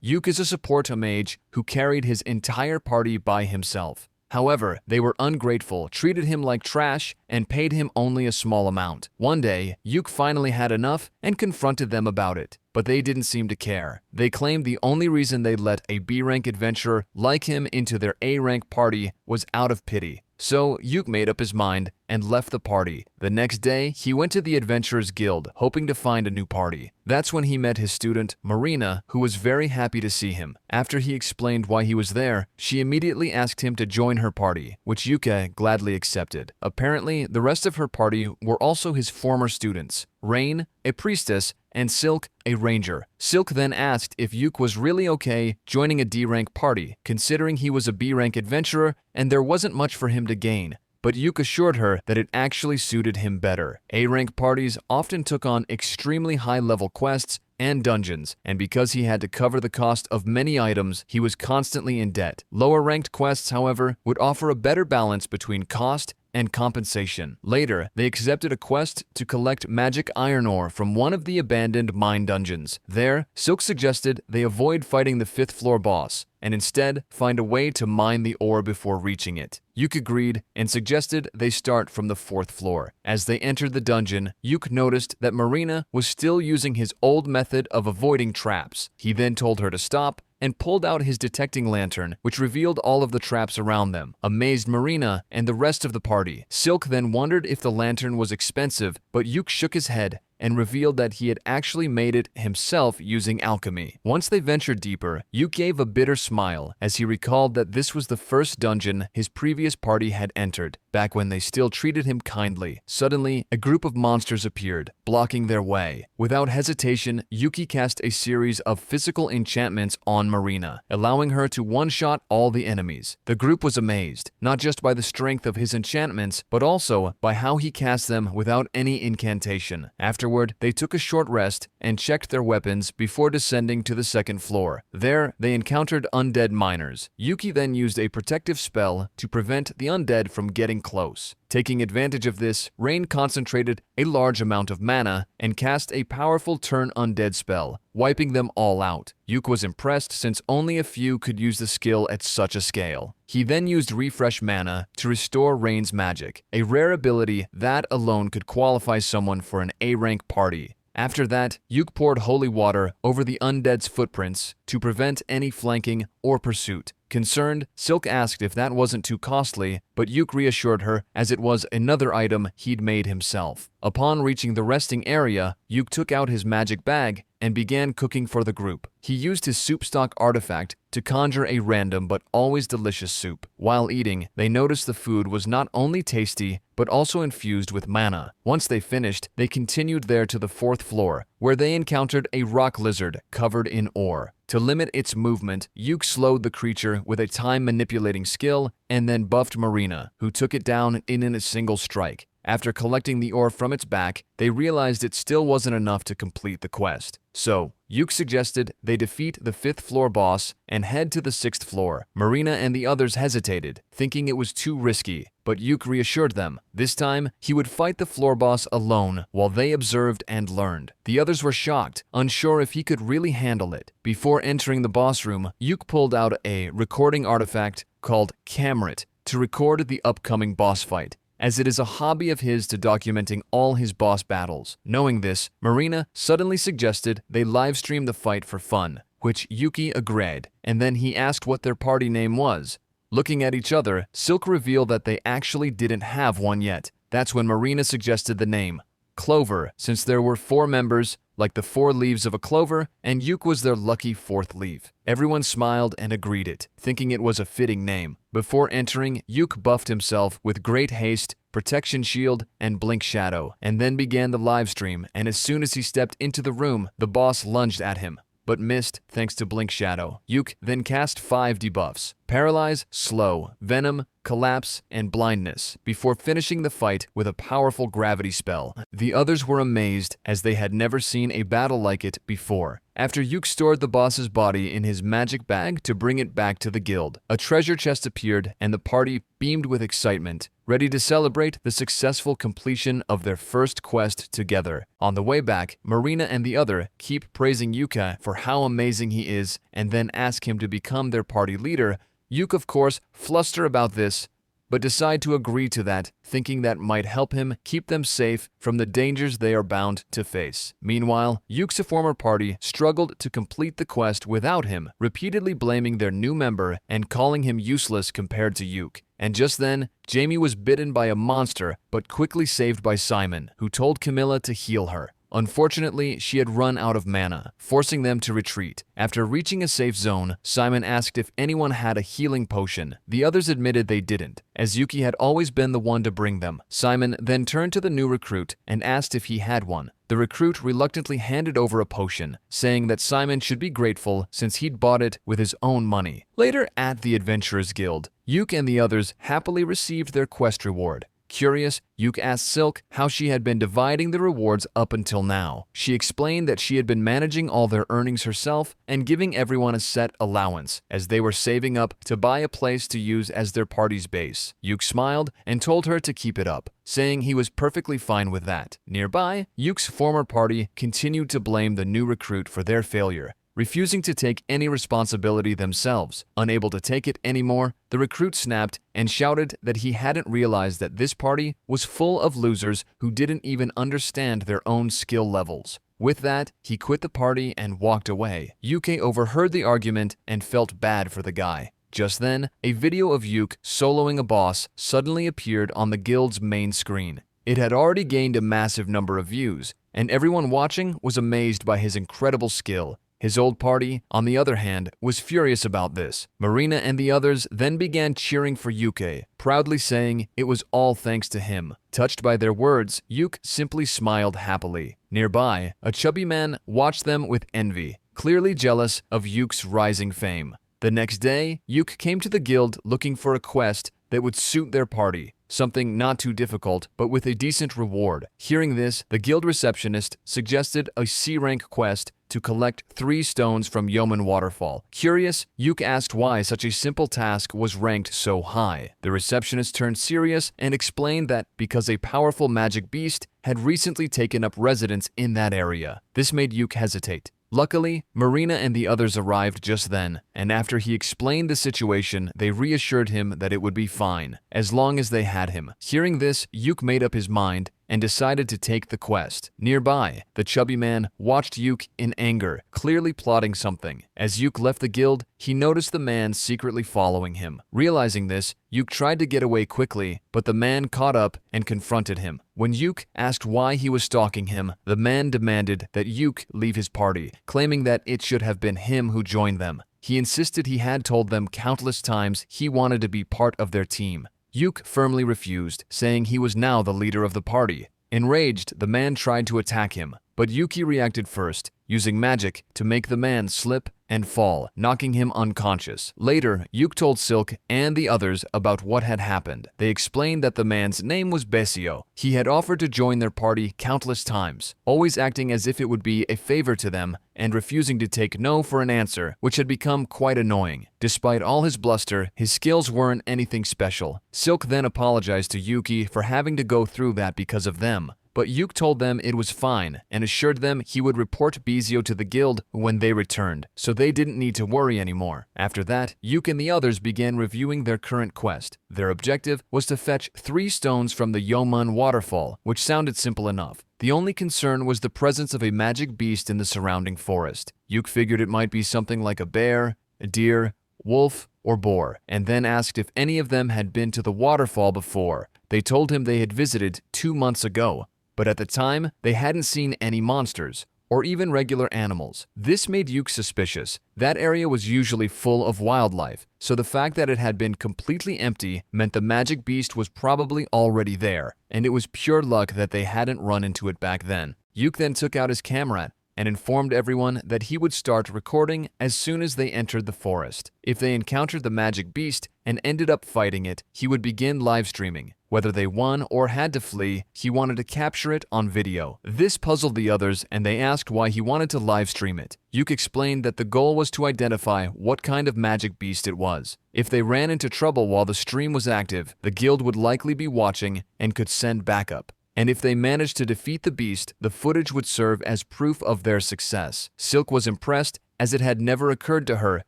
Yuk is a support mage who carried his entire party by himself. However, they were ungrateful, treated him like trash, and paid him only a small amount. One day, Yuk finally had enough and confronted them about it, but they didn't seem to care. They claimed the only reason they let a B-rank adventurer like him into their A-rank party was out of pity. So Yuk made up his mind and left the party. The next day, he went to the Adventurers Guild, hoping to find a new party. That's when he met his student, Marina, who was very happy to see him. After he explained why he was there, she immediately asked him to join her party, which Yuka gladly accepted. Apparently, the rest of her party were also his former students, Rain, a priestess, and Silk, a ranger. Silk then asked if Yuk was really okay joining a D-rank party, considering he was a B-rank adventurer and there wasn't much for him to gain. But Yuk assured her that it actually suited him better. A-rank parties often took on extremely high-level quests and dungeons, and because he had to cover the cost of many items, he was constantly in debt. Lower-ranked quests, however, would offer a better balance between cost and compensation. Later, they accepted a quest to collect magic iron ore from one of the abandoned mine dungeons. There, Silk suggested they avoid fighting the 5th floor boss, and instead find a way to mine the ore before reaching it. Yuk agreed and suggested they start from the 4th floor. As they entered the dungeon, Yuk noticed that Marina was still using his old method of avoiding traps. He then told her to stop and pulled out his detecting lantern, which revealed all of the traps around them, amazed Marina and the rest of the party. Silk then wondered if the lantern was expensive, but Yuk shook his head and revealed that he had actually made it himself using alchemy. Once they ventured deeper, Yuk gave a bitter smile as he recalled that this was the first dungeon his previous party had entered, back when they still treated him kindly. Suddenly, a group of monsters appeared, blocking their way. Without hesitation, Yuki cast a series of physical enchantments on Marina, allowing her to one-shot all the enemies. The group was amazed, not just by the strength of his enchantments, but also by how he cast them without any incantation. Afterward, they took a short rest and checked their weapons before descending to the 2nd floor. There, they encountered undead miners. Yuki then used a protective spell to prevent the undead from getting close. Taking advantage of this, Rain concentrated a large amount of mana and cast a powerful turn undead spell, wiping them all out. Yuk was impressed since only a few could use the skill at such a scale. He then used refresh mana to restore Rain's magic, a rare ability that alone could qualify someone for an A-rank party. After that, Yuk poured holy water over the undead's footprints to prevent any flanking or pursuit. Concerned, Silk asked if that wasn't too costly, but Yuk reassured her as it was another item he'd made himself. Upon reaching the resting area, Yuk took out his magic bag and began cooking for the group. He used his soup stock artifact to conjure a random but always delicious soup. While eating, they noticed the food was not only tasty, but also infused with mana. Once they finished, they continued there to the 4th floor, where they encountered a rock lizard covered in ore. To limit its movement, Yuk slowed the creature with a time-manipulating skill and then buffed Marina, who took it down in a single strike. After collecting the ore from its back, they realized it still wasn't enough to complete the quest. So, Yuk suggested they defeat the 5th floor boss and head to the 6th floor. Marina and the others hesitated, thinking it was too risky, but Yuk reassured them. This time, he would fight the floor boss alone while they observed and learned. The others were shocked, unsure if he could really handle it. Before entering the boss room, Yuk pulled out a recording artifact called Camrit to record the upcoming boss fight, as it is a hobby of his to documenting all his boss battles. Knowing this, Marina suddenly suggested they livestream the fight for fun, which Yuki agreed, and then he asked what their party name was. Looking at each other, Silk revealed that they actually didn't have one yet. That's when Marina suggested the name Clover, since there were 4 members, like the 4 leaves of a clover, and Yuk was their lucky 4th leaf. Everyone smiled and agreed it, thinking it was a fitting name. Before entering, Yuk buffed himself with Great Haste, Protection Shield, and Blink Shadow, and then began the livestream, and as soon as he stepped into the room, the boss lunged at him, but missed thanks to Blink Shadow. Yuk then cast 5 debuffs. paralyze, slow, venom, collapse, and blindness before finishing the fight with a powerful gravity spell. The others were amazed as they had never seen a battle like it before. After Yuk stored the boss's body in his magic bag to bring it back to the guild, a treasure chest appeared and the party beamed with excitement, ready to celebrate the successful completion of their first quest together. On the way back, Marina and the other keep praising Yuka for how amazing he is and then ask him to become their party leader. Yuk, of course, fluster about this, but decide to agree to that, thinking that might help him keep them safe from the dangers they are bound to face. Meanwhile, Yuk's former party struggled to complete the quest without him, repeatedly blaming their new member and calling him useless compared to Yuk. And just then, Jamie was bitten by a monster, but quickly saved by Simon, who told Camilla to heal her. Unfortunately, she had run out of mana, forcing them to retreat. After reaching a safe zone, Simon asked if anyone had a healing potion. The others admitted they didn't, as Yuki had always been the one to bring them. Simon then turned to the new recruit and asked if he had one. The recruit reluctantly handed over a potion, saying that Simon should be grateful since he'd bought it with his own money. Later at the Adventurers Guild, Yuk and the others happily received their quest reward. Curious, Yuk asked Silk how she had been dividing the rewards up until now. She explained that she had been managing all their earnings herself and giving everyone a set allowance, as they were saving up to buy a place to use as their party's base. Yuk smiled and told her to keep it up, saying he was perfectly fine with that. Nearby, Yuk's former party continued to blame the new recruit for their failure, refusing to take any responsibility themselves. Unable to take it anymore, the recruit snapped and shouted that he hadn't realized that this party was full of losers who didn't even understand their own skill levels. With that, he quit the party and walked away. Yuki overheard the argument and felt bad for the guy. Just then, a video of Yuk soloing a boss suddenly appeared on the guild's main screen. It had already gained a massive number of views, and everyone watching was amazed by his incredible skill. His old party, on the other hand, was furious about this. Marina and the others then began cheering for Yuki, proudly saying it was all thanks to him. Touched by their words, Yuk simply smiled happily. Nearby, a chubby man watched them with envy, clearly jealous of Yuk's rising fame. The next day, Yuk came to the guild looking for a quest that would suit their party. Something not too difficult, but with a decent reward. Hearing this, the guild receptionist suggested a C-rank quest to collect 3 stones from Yeoman Waterfall. Curious, Yuk asked why such a simple task was ranked so high. The receptionist turned serious and explained that because a powerful magic beast had recently taken up residence in that area. This made Yuk hesitate. Luckily, Marina and the others arrived just then, and after he explained the situation, they reassured him that it would be fine, as long as they had him. Hearing this, Yuk made up his mind and decided to take the quest. Nearby, the chubby man watched Yuk in anger, clearly plotting something. As Yuk left the guild, he noticed the man secretly following him. Realizing this, Yuk tried to get away quickly, but the man caught up and confronted him. When Yuk asked why he was stalking him, the man demanded that Yuk leave his party, claiming that it should have been him who joined them. He insisted he had told them countless times he wanted to be part of their team. Yuk firmly refused, saying he was now the leader of the party. Enraged, the man tried to attack him, but Yuki reacted first, using magic to make the man slip and fall, knocking him unconscious. Later, Yuk told Silk and the others about what had happened. They explained that the man's name was Besio. He had offered to join their party countless times, always acting as if it would be a favor to them and refusing to take no for an answer, which had become quite annoying. Despite all his bluster, his skills weren't anything special. Silk then apologized to Yuki for having to go through that because of them. But Yuk told them it was fine and assured them he would report Besio to the guild when they returned, so they didn't need to worry anymore. After that, Yuk and the others began reviewing their current quest. Their objective was to fetch 3 stones from the Yeoman Waterfall, which sounded simple enough. The only concern was the presence of a magic beast in the surrounding forest. Yuk figured it might be something like a bear, a deer, wolf, or boar, and then asked if any of them had been to the waterfall before. They told him they had visited 2 months ago, but at the time, they hadn't seen any monsters, or even regular animals. This made Yuk suspicious. That area was usually full of wildlife, so the fact that it had been completely empty meant the magic beast was probably already there, and it was pure luck that they hadn't run into it back then. Yuk then took out his camera and informed everyone that he would start recording as soon as they entered the forest. If they encountered the magic beast and ended up fighting it, he would begin live streaming. Whether they won or had to flee, he wanted to capture it on video. This puzzled the others, and they asked why he wanted to live stream it. Yuk explained that the goal was to identify what kind of magic beast it was. If they ran into trouble while the stream was active, the guild would likely be watching and could send backup. And if they managed to defeat the beast, the footage would serve as proof of their success. Silk was impressed, as it had never occurred to her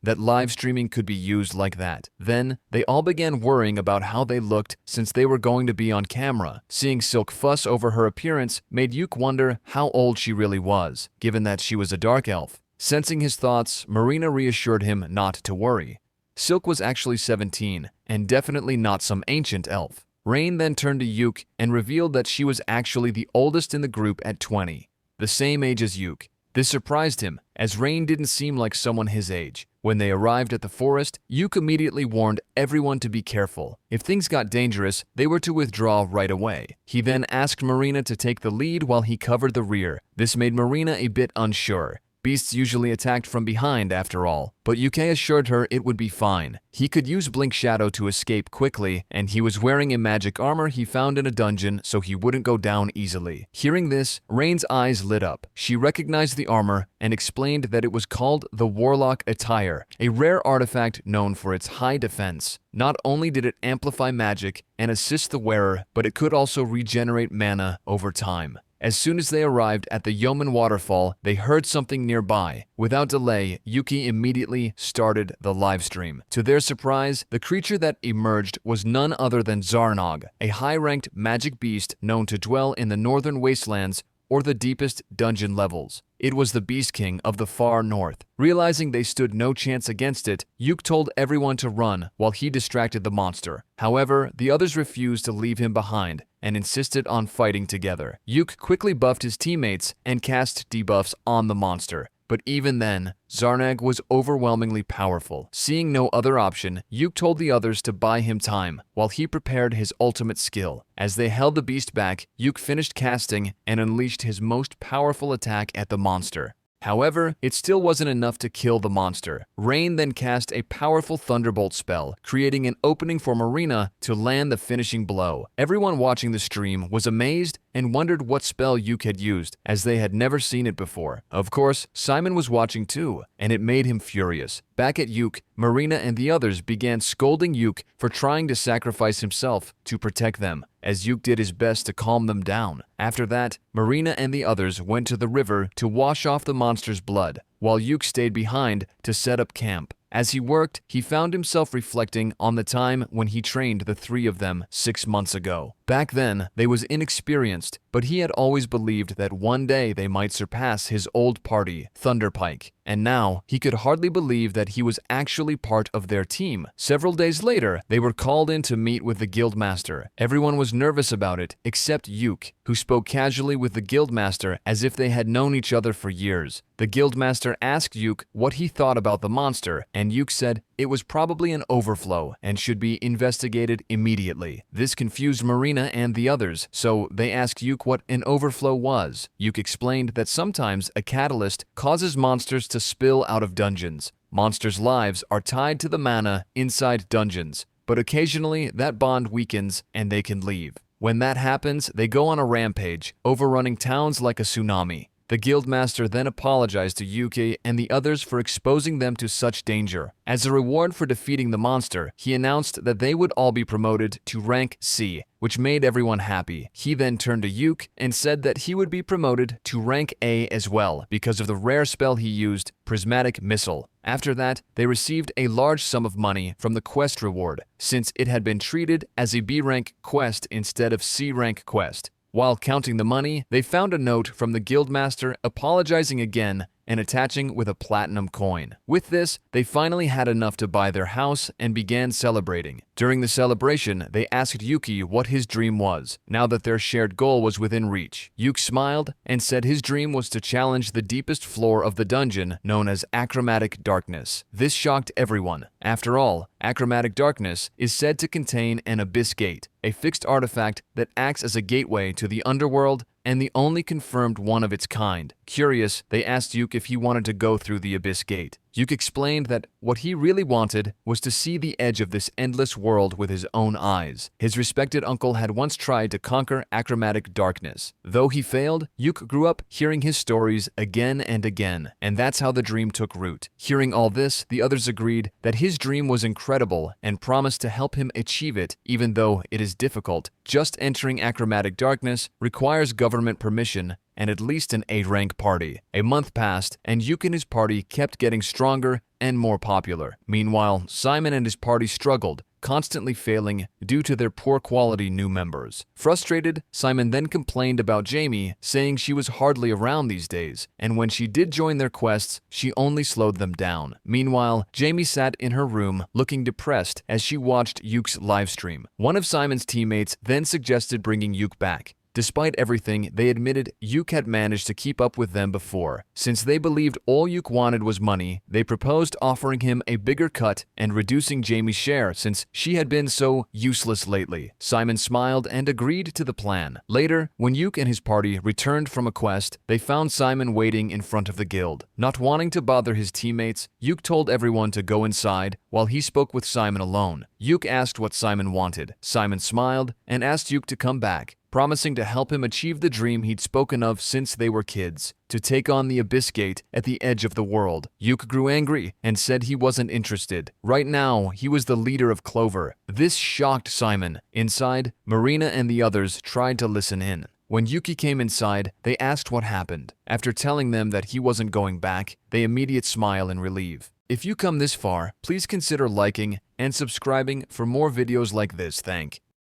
that live streaming could be used like that. Then, they all began worrying about how they looked since they were going to be on camera. Seeing Silk fuss over her appearance made Yuk wonder how old she really was, given that she was a dark elf. Sensing his thoughts, Marina reassured him not to worry. Silk was actually 17, and definitely not some ancient elf. Rain then turned to Yuk and revealed that she was actually the oldest in the group at 20, the same age as Yuk. This surprised him, as Rain didn't seem like someone his age. When they arrived at the forest, Yuk immediately warned everyone to be careful. If things got dangerous, they were to withdraw right away. He then asked Marina to take the lead while he covered the rear. This made Marina a bit unsure. Beasts usually attacked from behind after all, but Yuke assured her it would be fine. He could use Blink Shadow to escape quickly, and he was wearing a magic armor he found in a dungeon so he wouldn't go down easily. Hearing this, Rain's eyes lit up. She recognized the armor and explained that it was called the Warlock Attire, a rare artifact known for its high defense. Not only did it amplify magic and assist the wearer, but it could also regenerate mana over time. As soon as they arrived at the Yeoman waterfall, they heard something nearby. Without delay, Yuki immediately started the livestream. To their surprise, the creature that emerged was none other than Zarnog, a high-ranked magic beast known to dwell in the northern wastelands or the deepest dungeon levels. It was the Beast King of the far north. Realizing they stood no chance against it, Yuk told everyone to run while he distracted the monster. However, the others refused to leave him behind and insisted on fighting together. Yuk quickly buffed his teammates and cast debuffs on the monster. But even then, Zarnag was overwhelmingly powerful. Seeing no other option, Yuk told the others to buy him time while he prepared his ultimate skill. As they held the beast back, Yuk finished casting and unleashed his most powerful attack at the monster. However, it still wasn't enough to kill the monster. Rain then cast a powerful thunderbolt spell, creating an opening for Marina to land the finishing blow. Everyone watching the stream was amazed and wondered what spell Yuk had used, as they had never seen it before. Of course, Simon was watching too, and it made him furious. Back at Yuk, Marina and the others began scolding Yuk for trying to sacrifice himself to protect them, as Yuk did his best to calm them down. After that, Marina and the others went to the river to wash off the monster's blood, while Yuk stayed behind to set up camp. As he worked, he found himself reflecting on the time when he trained the three of them 6 months ago. Back then, they was inexperienced, but he had always believed that one day they might surpass his old party, Thunderpike. And now, he could hardly believe that he was actually part of their team. Several days later, they were called in to meet with the Guildmaster. Everyone was nervous about it, except Yuk, who spoke casually with the Guildmaster as if they had known each other for years. The Guildmaster asked Yuk what he thought about the monster, and Yuk said it was probably an overflow and should be investigated immediately. This confused Marina and the others, so they asked Yuk what an overflow was. Yuk explained that sometimes a catalyst causes monsters to spill out of dungeons. Monsters' lives are tied to the mana inside dungeons, but occasionally that bond weakens and they can leave. When that happens, they go on a rampage, overrunning towns like a tsunami. The Guildmaster then apologized to Yuki and the others for exposing them to such danger. As a reward for defeating the monster, he announced that they would all be promoted to rank C, which made everyone happy. He then turned to Yuk and said that he would be promoted to rank A as well because of the rare spell he used, Prismatic Missile. After that, they received a large sum of money from the quest reward, since it had been treated as a B-rank quest instead of C-rank quest. While counting the money, they found a note from the Guildmaster apologizing again and attaching with a platinum coin. With this, they finally had enough to buy their house and began celebrating. During the celebration, they asked Yuki what his dream was, now that their shared goal was within reach. Yuk smiled and said his dream was to challenge the deepest floor of the dungeon, known as Achromatic Darkness. This shocked everyone. After all, Achromatic Darkness is said to contain an Abyss Gate, a fixed artifact that acts as a gateway to the underworld and the only confirmed one of its kind. Curious, they asked Yuke if he wanted to go through the Abyss Gate. Yuke explained that what he really wanted was to see the edge of this endless world with his own eyes. His respected uncle had once tried to conquer achromatic darkness. Though he failed, Yuke grew up hearing his stories again and again, and that's how the dream took root. Hearing all this, the others agreed that his dream was incredible and promised to help him achieve it, even though it is difficult. Just entering achromatic darkness requires government permission and at least an 8-rank party. A month passed, and Yuke and his party kept getting stronger and more popular. Meanwhile, Simon and his party struggled, constantly failing due to their poor quality new members. Frustrated, Simon then complained about Jamie, saying she was hardly around these days, and when she did join their quests, she only slowed them down. Meanwhile, Jamie sat in her room looking depressed as she watched Yuke's livestream. One of Simon's teammates then suggested bringing Yuke back. Despite everything, they admitted Yuke had managed to keep up with them before. Since they believed all Yuke wanted was money, they proposed offering him a bigger cut and reducing Jamie's share since she had been so useless lately. Simon smiled and agreed to the plan. Later, when Yuke and his party returned from a quest, they found Simon waiting in front of the guild. Not wanting to bother his teammates, Yuke told everyone to go inside while he spoke with Simon alone. Yuke asked what Simon wanted. Simon smiled and asked Yuke to come back, promising to help him achieve the dream he'd spoken of since they were kids, to take on the Abyss Gate at the edge of the world. Yuke grew angry and said he wasn't interested. Right now, he was the leader of Clover. This shocked Simon. Inside, Marina and the others tried to listen in. When Yuki came inside, they asked what happened. After telling them that he wasn't going back, they immediately smile in relief. If you come this far, please consider liking and subscribing for more videos like this. Thank